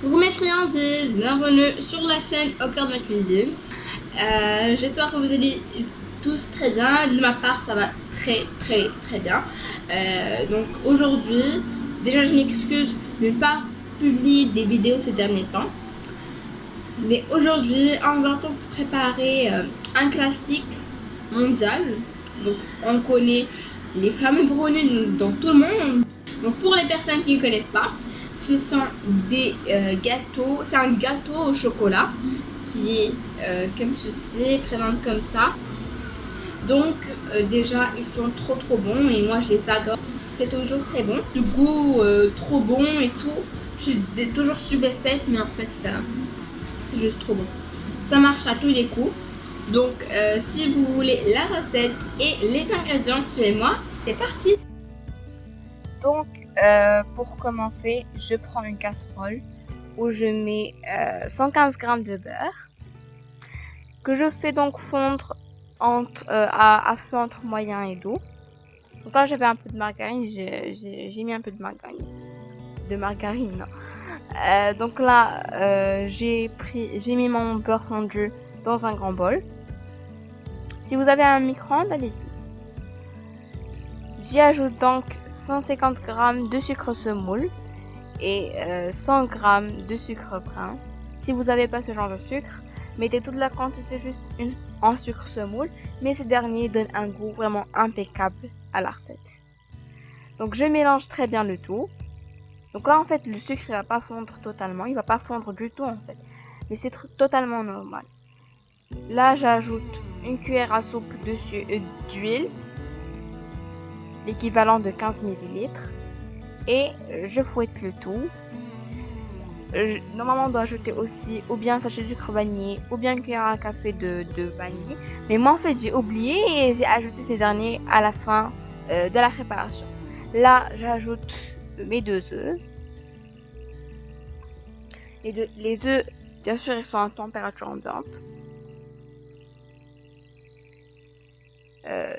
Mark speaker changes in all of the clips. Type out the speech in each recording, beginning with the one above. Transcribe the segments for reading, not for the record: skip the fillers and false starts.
Speaker 1: Coucou mes friandises, bienvenue sur la chaîne Au cœur de ma cuisine. J'espère que vous allez tous très bien. De ma part, ça va très bien. Donc aujourd'hui, déjà je m'excuse de ne pas publier des vidéos ces derniers temps. Mais aujourd'hui, on va préparer un classique mondial. Donc on connaît les fameux brownies dans tout le monde. Donc pour les personnes qui ne connaissent pas, ce sont des gâteaux. C'est un gâteau au chocolat qui est comme ceci, présente comme ça. Donc déjà ils sont trop bons et moi je les adore. C'est toujours très bon. Du goût trop bon et tout. Je suis toujours stupéfaite, mais en fait c'est juste trop bon. Ça marche à tous les coups. Donc si vous voulez la recette et les ingrédients, suivez-moi, c'est parti.
Speaker 2: Donc pour commencer, je prends une casserole où je mets 115 g de beurre que je fais donc fondre à feu entre moyen et doux. Donc là j'avais un peu de margarine, j'ai mis un peu de margarine, non. Donc là j'ai mis mon beurre fondu dans un grand bol. Si vous avez un micro-ondes, allez-y. J'y ajoute donc 150 g de sucre semoule et 100 g de sucre brun. Si vous n'avez pas ce genre de sucre, mettez toute la quantité juste en sucre semoule, mais ce dernier donne un goût vraiment impeccable à la recette. Donc je mélange très bien le tout. Donc là en fait le sucre ne va pas fondre totalement, il va pas fondre du tout en fait, mais c'est totalement normal. Là j'ajoute une cuillère à soupe d'huile, l'équivalent de 15 ml, et je fouette le tout. Normalement on doit ajouter aussi ou bien un sachet de sucre vanillé ou bien une cuillère à café de vanille, mais moi en fait j'ai oublié et j'ai ajouté ces derniers à la fin de la préparation. Là j'ajoute mes 2 œufs. Les œufs bien sûr ils sont à température ambiante.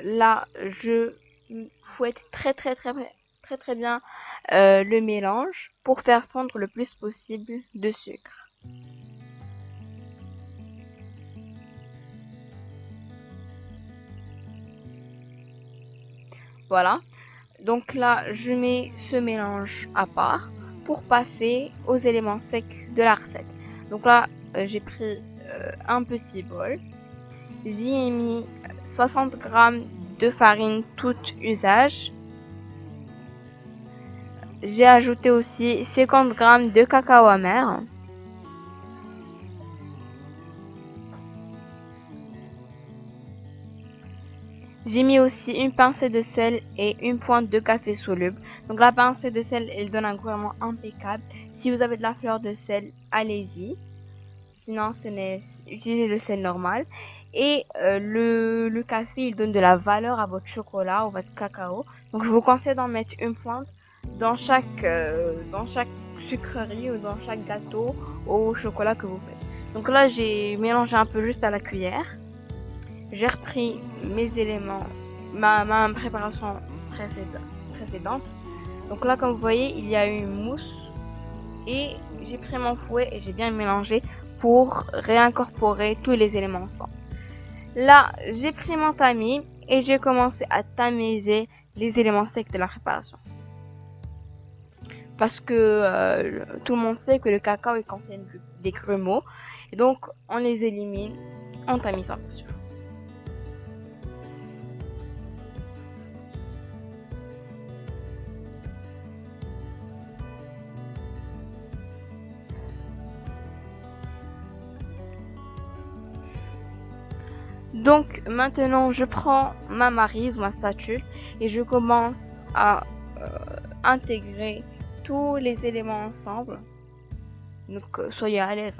Speaker 2: Là je fouette très bien le mélange pour faire fondre le plus possible de sucre. Voilà, donc là je mets ce mélange à part pour passer aux éléments secs de la recette. Donc là j'ai pris un petit bol, j'y ai mis 60 g de farine tout usage. J'ai ajouté aussi 50 g de cacao amer. J'ai mis aussi une pincée de sel et une pointe de café soluble. Donc la pincée de sel, elle donne un goût vraiment impeccable. Si vous avez de la fleur de sel, allez-y. Sinon, utilisez le sel normal. Et le café, il donne de la valeur à votre chocolat ou votre cacao. Donc je vous conseille d'en mettre une pointe dans chaque sucrerie ou dans chaque gâteau au chocolat que vous faites. Donc là, j'ai mélangé un peu juste à la cuillère. J'ai repris mes éléments, ma préparation précédente. Donc là, comme vous voyez, il y a une mousse. Et j'ai pris mon fouet et j'ai bien mélangé pour réincorporer tous les éléments ensemble. Là, j'ai pris mon tamis et j'ai commencé à tamiser les éléments secs de la préparation. Parce que tout le monde sait que le cacao il contient des grumeaux. Et donc, on les élimine en tamisant, bien sûr. Donc maintenant je prends ma maryse ou ma spatule et je commence à intégrer tous les éléments ensemble. Donc soyez à l'aise.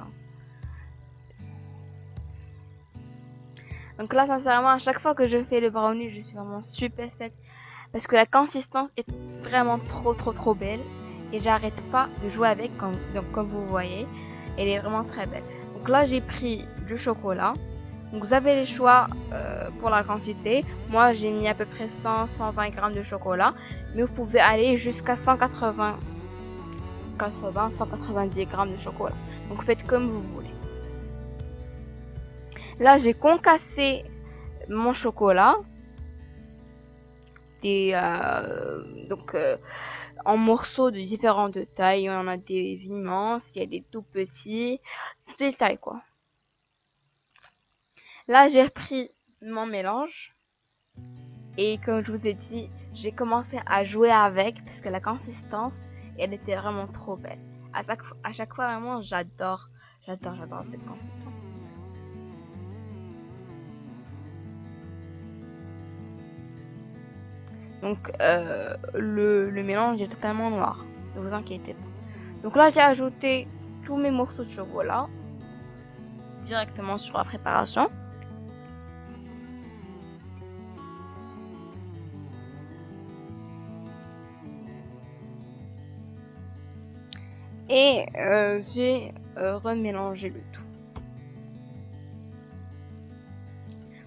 Speaker 2: Donc là sincèrement à chaque fois que je fais le brownie je suis vraiment stupéfaite parce que la consistance est vraiment trop belle et j'arrête pas de jouer avec comme vous voyez, elle est vraiment très belle. Donc là j'ai pris du chocolat. Donc vous avez les choix pour la quantité. Moi j'ai mis à peu près 100-120 g de chocolat, mais vous pouvez aller jusqu'à 180 180, 190 grammes de chocolat. Donc faites comme vous voulez. Là, j'ai concassé mon chocolat en morceaux de différentes tailles. On a des immenses, il y a des tout petits, toutes les tailles quoi. Là, j'ai pris mon mélange et comme je vous ai dit, j'ai commencé à jouer avec parce que la consistance, elle était vraiment trop belle. À chaque fois vraiment, j'adore cette consistance. Donc le mélange est totalement noir, ne vous inquiétez pas. Donc là j'ai ajouté tous mes morceaux de chocolat directement sur la préparation. Et j'ai remélangé le tout.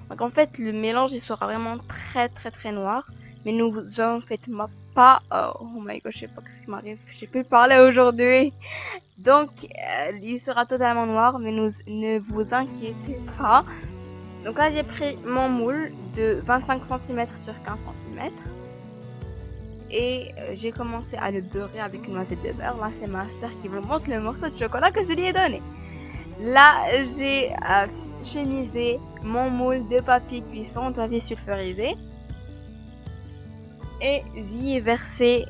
Speaker 2: Donc en fait le mélange il sera vraiment très noir. Mais nous en faites pas. Oh my god, je sais pas ce qui m'arrive. J'ai pu parler aujourd'hui. Donc, il sera totalement noir, mais ne vous inquiétez pas. Donc là, j'ai pris mon moule de 25 cm sur 15 cm. Et j'ai commencé à le beurrer avec une noisette de beurre. Là, c'est ma soeur qui me montre le morceau de chocolat que je lui ai donné. Là, j'ai chemisé mon moule de papier cuisson, de papier sulfurisé. Et j'y ai versé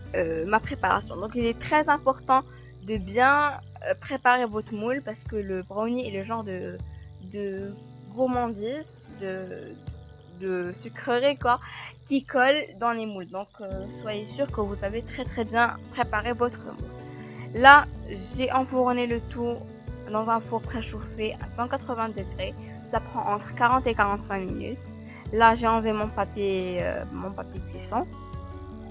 Speaker 2: ma préparation. Donc il est très important de bien préparer votre moule parce que le brownie est le genre de gourmandise, de sucrerie quoi, qui colle dans les moules. Donc soyez sûr que vous avez très bien préparé votre moule. Là, j'ai enfourné le tout dans un four préchauffé à 180 degrés. Ça prend entre 40 et 45 minutes. Là, j'ai enlevé mon papier cuisson.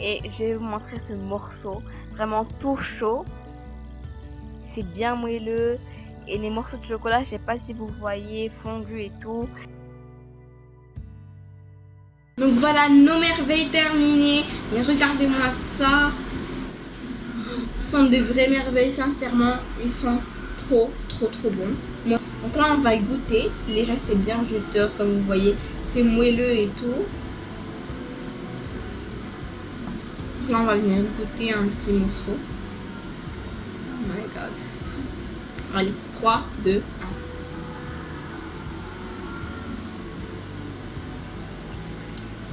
Speaker 2: Et je vais vous montrer ce morceau, vraiment tout chaud. C'est bien moelleux. Et les morceaux de chocolat, je sais pas si vous voyez, fondus et tout.
Speaker 1: Donc voilà, nos merveilles terminées. Et regardez-moi ça. Ce sont de vraies merveilles, sincèrement. Ils sont trop bons. Donc là, on va goûter. Déjà, c'est bien juteux, comme vous voyez. C'est moelleux et tout. Là, on va venir goûter un petit morceau. Oh my god. Allez, 3, 2,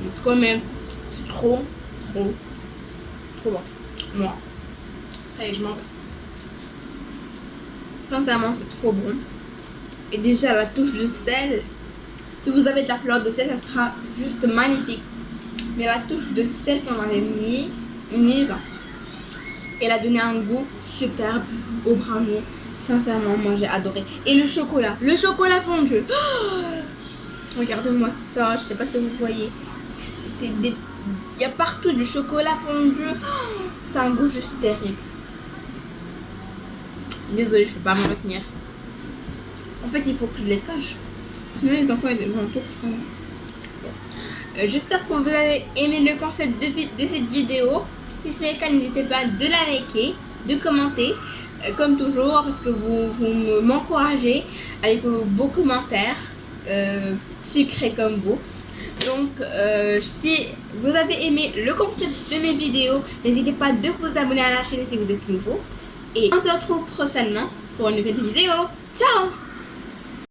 Speaker 1: 1. Quand même, c'est trop bon. Moi, ça y est, je m'en vais. Sincèrement, c'est trop bon. Et déjà, la touche de sel. Si vous avez de la fleur de sel, ça sera juste magnifique. Mais la touche de sel qu'on avait mise, elle a donné un goût superbe au brownie. Sincèrement, moi j'ai adoré. Et le chocolat fondu. Oh, regardez-moi ça, je sais pas si vous voyez. Il y a partout du chocolat fondu. Oh, c'est un goût juste terrible. Désolée, je peux pas me retenir. En fait, il faut que je les cache. Sinon, les enfants ils vont tout prendre. J'espère que vous avez aimé le concept de cette vidéo. Si c'est le cas, n'hésitez pas de la liker, de commenter, comme toujours, parce que vous m'encouragez avec vos beaux commentaires, sucrés comme vous. Donc, si vous avez aimé le concept de mes vidéos, n'hésitez pas de vous abonner à la chaîne si vous êtes nouveau. Et on se retrouve prochainement pour une nouvelle vidéo. Ciao!